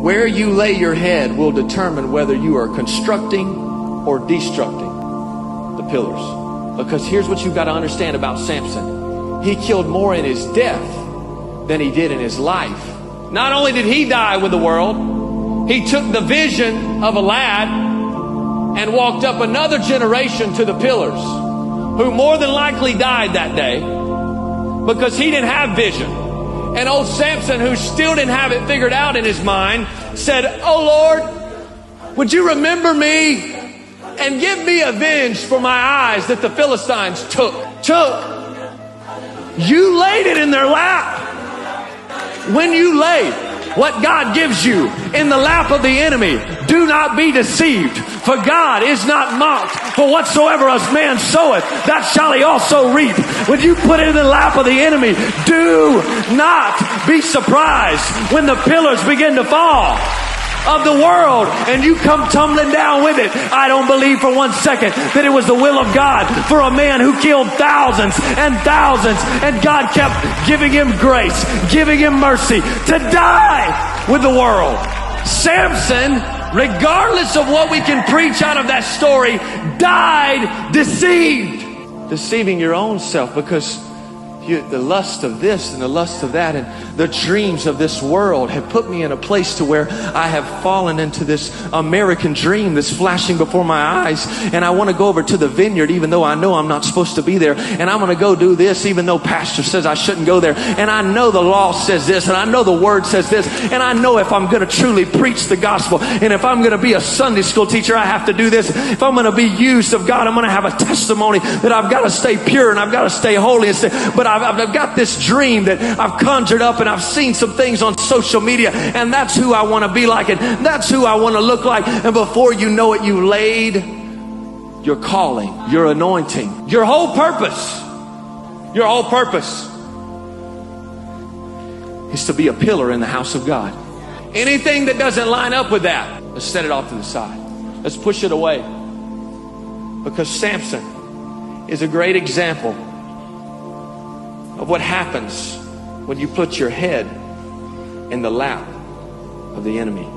Where you lay your head will determine whether you are constructing or destructing the pillars. Because here's what you've got to understand about Samson. He killed more in his death than he did in his life. Not only did he die with the world, he took the vision of a lad and walked up another generation to the pillars, who more than likely died that day because he didn't have vision. And old Samson, who still didn't have it figured out in his mind, said, "Oh Lord, would you remember me and give me avenge for my eyes that the Philistines took. You laid it in their lap. When you lay what God gives you in the lap of the enemy, do not be deceived. For God is not mocked. For whatsoever a man soweth, that shall he also reap. When you put it in the lap of the enemy, do not be surprised when the pillars begin to fall of the world and you come tumbling down with it. I don't believe for one second that it was the will of God for a man who killed thousands and thousands, and God kept giving him grace, giving him mercy to die with the world. Samson, regardless of what we can preach out of that story, died deceived. Deceiving your own self, because the lust of this and the lust of that and the dreams of this world have put me in a place to where I have fallen into this American dream that's flashing before my eyes, and I want to go over to the vineyard even though I know I'm not supposed to be there, and I'm going to go do this even though pastor says I shouldn't go there, and I know the law says this, and I know the word says this, and I know if I'm going to truly preach the gospel, and if I'm going to be a Sunday school teacher, I have to do this. If I'm going to be used of God, I'm going to have a testimony that I've got to stay pure and I've got to stay holy. But I've got this dream that I've conjured up, and I've seen some things on social media, and that's who I want to be like, and that's who I want to look like. And before you know it, you laid your calling, your anointing, your whole purpose is to be a pillar in the house of God. Anything that doesn't line up with that, let's set it off to the side. Let's push it away. Because Samson is a great example of what happens when you put your head in the lap of the enemy.